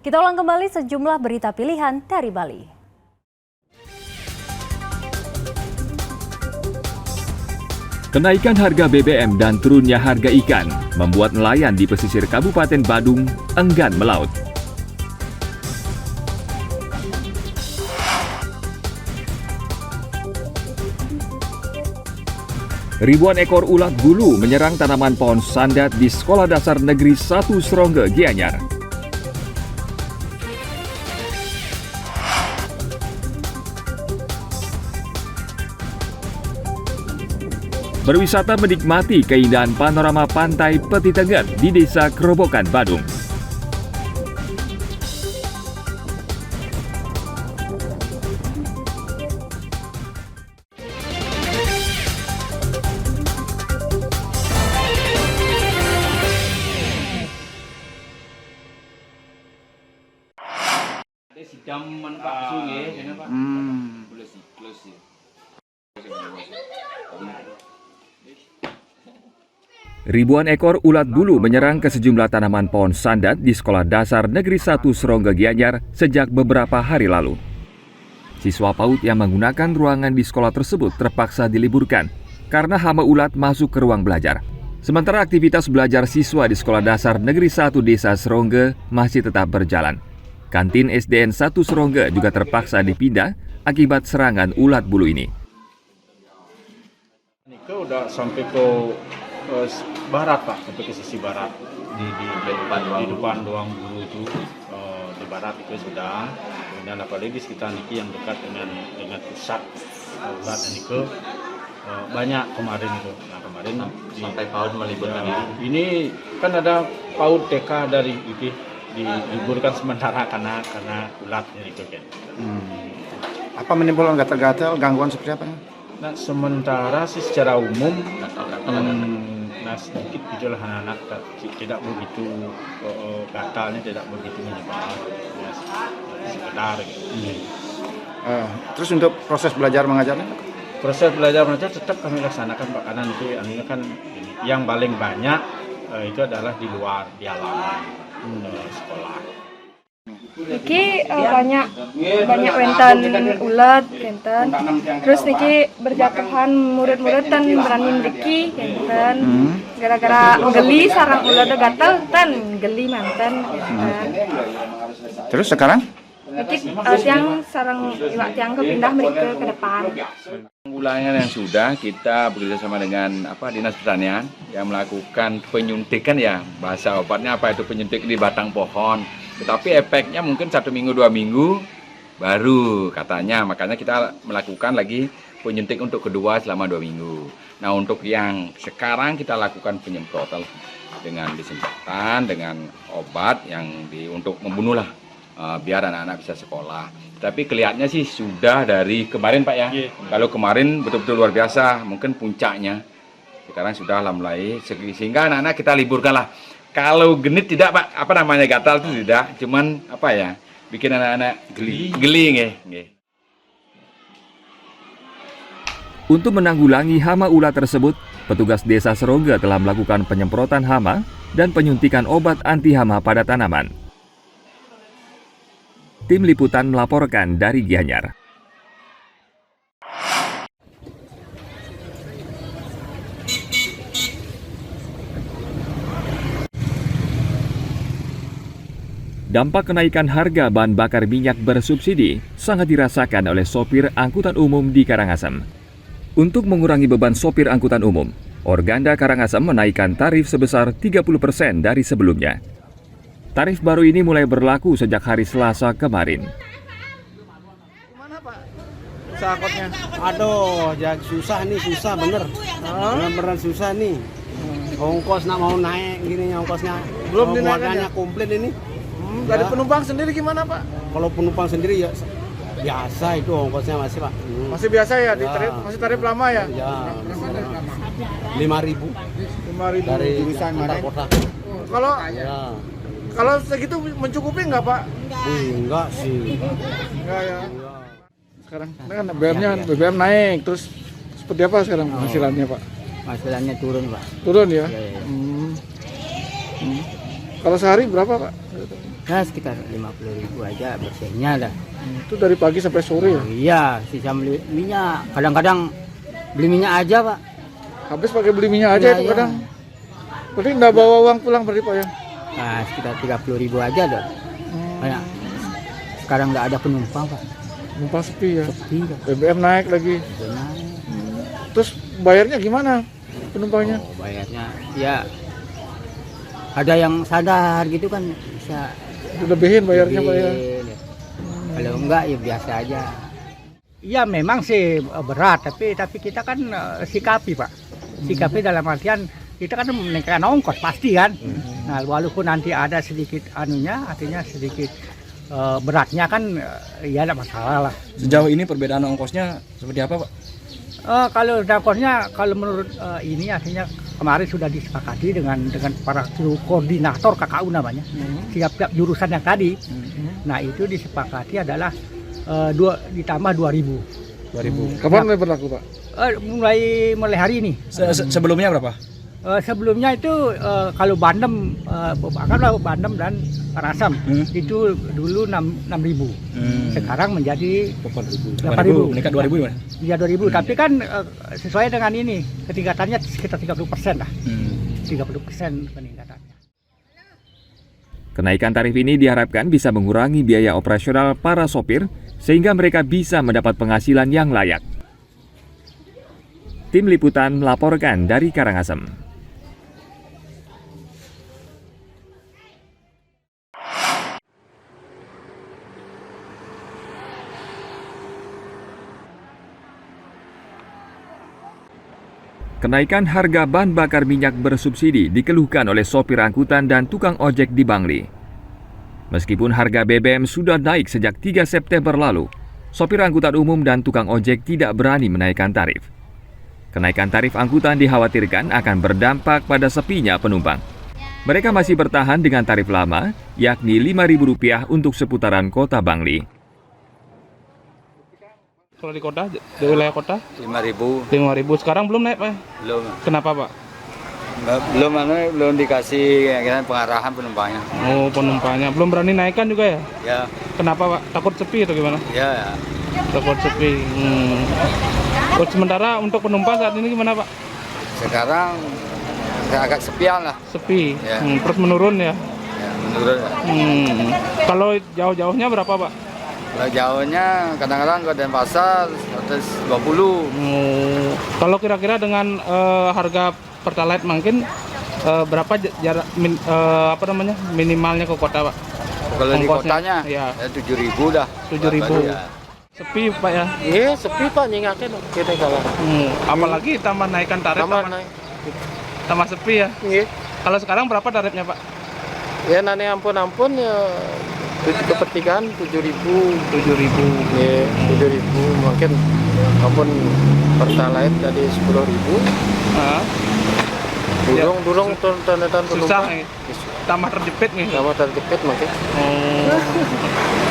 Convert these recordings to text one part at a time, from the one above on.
Kita ulang kembali sejumlah berita pilihan dari Bali. Kenaikan harga BBM dan turunnya harga ikan membuat nelayan di pesisir Kabupaten Badung enggan melaut. Ribuan ekor ulat bulu menyerang tanaman pohon sandat di Sekolah Dasar Negeri 1 Serongge, Gianyar. Berwisata menikmati keindahan panorama pantai Peti Tengger di Desa Kerobokan, Badung. Ribuan ekor ulat bulu menyerang ke sejumlah tanaman pohon sandat di Sekolah Dasar Negeri 1 Serongge, Gianyar sejak beberapa hari lalu. Siswa PAUD yang menggunakan ruangan di sekolah tersebut terpaksa diliburkan karena hama ulat masuk ke ruang belajar. Sementara aktivitas belajar siswa di Sekolah Dasar Negeri 1 Desa Serongge masih tetap berjalan. Kantin SDN 1 Serongge juga terpaksa dipindah akibat serangan ulat bulu ini. Ini udah sampai ke barat Pak, sampai ke sisi barat di depan ruang guru itu di barat itu sudah. Kemudian apalagi sekitar niki yang dekat dengan pusat ulat ini ke banyak kemarin itu. Nah kemarin sampai PAUD meliburkan diri. Ini kan ada PAUD TK dari itu diliburkan sementara karena ulat ini itu kan. Apa menimbulkan gatal-gatal, gangguan seperti apa? Nah sementara sih secara umum nah sedikit gejala anak-anak tidak begitu gatalnya tidak begitu menyebar, ya, sekedar gitu. Terus untuk proses belajar mengajarnya? Proses belajar mengajar tetap kami laksanakan Pak, karena nanti kan yang paling banyak itu adalah di luar, di halaman sekolah. Niki banyak wentan ulat kenten. Terus niki berjatuhan murid-murid tan berani mendeki kenten. Gara-gara geli sarang ulat gatal tan geli mantan kenten. Terus sekarang? Niki tiang sarang iwak tiang kepindah mereka ke depan. Penanggulangan yang sudah kita bekerjasama dengan Dinas Pertanian yang melakukan penyuntikan ya, bahasa obatnya itu penyuntik di batang pohon. Tetapi efeknya mungkin 1 minggu 2 minggu baru katanya, makanya kita melakukan lagi penyuntik untuk kedua selama 2 minggu. Nah untuk yang sekarang kita lakukan penyemprotan dengan disinfektan, dengan obat yang untuk membunuh lah biar anak-anak bisa sekolah. Tapi kelihatannya sih sudah dari kemarin Pak ya. Kalau kemarin betul-betul luar biasa, mungkin puncaknya. Sekarang sudah mulai sehingga anak-anak kita liburkan lah. Kalau genit tidak Pak, gatal itu tidak, cuman bikin anak-anak geli nggih. Untuk menanggulangi hama ulat tersebut, petugas Desa Serongge telah melakukan penyemprotan hama dan penyuntikan obat anti hama pada tanaman. Tim Liputan melaporkan dari Gianyar. Dampak kenaikan harga bahan bakar minyak bersubsidi sangat dirasakan oleh sopir angkutan umum di Karangasem. Untuk mengurangi beban sopir angkutan umum, Organda Karangasem menaikkan tarif sebesar 30% dari sebelumnya. Tarif baru ini mulai berlaku sejak hari Selasa kemarin. Mana Pak? Sakotnya? Aduh, susah bener. Beneran susah nih. Ongkos nak mau naik gini ongkosnya. Belum dinaikkan ya? Komplit ini. Dari penumpang sendiri gimana Pak? Kalau penumpang sendiri ya biasa itu ongkosnya masih Pak. Masih biasa ya, masih tarif lama ya? Ya, 5.000. 5.000 dari jurusan antar mana? kota. Kalau segitu mencukupi nggak Pak? Enggak sih. Enggak ya. Sekarang kan BBM naik, terus seperti apa sekarang penghasilannya Pak? Penghasilannya turun Pak. Turun ya? Ya. Kalau sehari berapa Pak? Ya sekitar 50.000 aja bersihnya dah. Itu dari pagi sampai sore ya? Iya, sisa beli minyak. Kadang-kadang beli minyak aja, Pak. Habis pakai beli minyak aja itu Iya. kadang. Berarti nggak bawa uang pulang berarti Pak ya? Nah, sekitar 30.000 aja dah. Kayak sekarang nggak ada penumpang, Pak. Numpang sepi ya? Sepi, Pak. BBM naik lagi. Benar. Terus bayarnya gimana penumpangnya? Oh, bayarnya ya ada yang sadar gitu kan bisa Dilebihin bayarnya Pak ya? lebihin. Kalau enggak ya biasa aja. Iya memang sih berat, tapi kita kan sikapi Pak. Sikapi dalam artian kita kan menaikkan ongkos pasti kan. Nah walaupun nanti ada sedikit anunya, artinya sedikit beratnya kan ya ada masalah lah. Sejauh ini perbedaan ongkosnya seperti apa Pak? Kalau ongkosnya kalau menurut ini artinya kemarin sudah disepakati dengan para koordinator KKU namanya, tiap jurusan yang tadi. Nah itu disepakati adalah ditambah 2.000. Kapan mulai berlaku Pak? Mulai hari ini. Sebelumnya berapa? Sebelumnya itu kalau Bandem, Bandem dan Rasam itu dulu 6.000. Sekarang menjadi 8.000. Meningkat 2.000 ya? Iya 2.000. Tapi kan sesuai dengan ini ketingkatannya sekitar 30% lah. 30% peningkatannya. Kenaikan tarif ini diharapkan bisa mengurangi biaya operasional para sopir sehingga mereka bisa mendapat penghasilan yang layak. Tim Liputan melaporkan dari Karangasem. Kenaikan harga bahan bakar minyak bersubsidi dikeluhkan oleh sopir angkutan dan tukang ojek di Bangli. Meskipun harga BBM sudah naik sejak 3 September lalu, sopir angkutan umum dan tukang ojek tidak berani menaikkan tarif. Kenaikan tarif angkutan dikhawatirkan akan berdampak pada sepinya penumpang. Mereka masih bertahan dengan tarif lama, yakni Rp5.000 untuk seputaran kota Bangli. Kalau di kota, di wilayah kota? 5.000. 5.000. Sekarang belum naik, Pak? Belum. Kenapa, Pak? Belum dikasih pengarahan penumpangnya. Oh, penumpangnya. Belum berani naikkan juga ya? Ya. Kenapa, Pak? Takut sepi atau gimana? Ya. Takut sepi. Terus sementara untuk penumpang saat ini gimana, Pak? Sekarang agak sepian lah. Sepi. Ya. Terus menurun ya? Ya, menurun. Kalau jauh-jauhnya berapa, Pak? Kalau jauhnya kadang-kadang ke Denpasar 120. Kalau kira-kira dengan harga Pertalite mungkin berapa jarak minimalnya ke kota, Pak? Kalau di kotanya ya 7.000 dah. 7.000. Ya. Sepi, Pak ya? Iya, sepi Pak, nyingakin kita kalah. Apalagi tambah naikkan tarif, tambah sepi ya? Iya. Kalau sekarang berapa tarifnya, Pak? Ya nane ampun ya kepertigaan 7.000. 7.000. Ya, 7.000 mungkin ampun Pertalite dari 10.000. Durung tonton susah nih. Tambah terjepit nih. Tambah terjepit mungkin.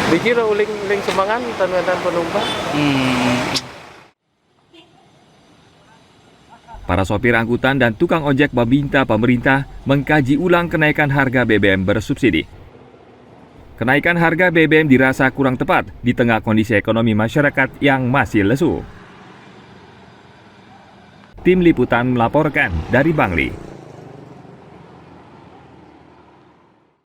Dikira uling semangan tonton penumpang. Para sopir angkutan dan tukang ojek meminta pemerintah mengkaji ulang kenaikan harga BBM bersubsidi. Kenaikan harga BBM dirasa kurang tepat di tengah kondisi ekonomi masyarakat yang masih lesu. Tim Liputan melaporkan dari Bangli.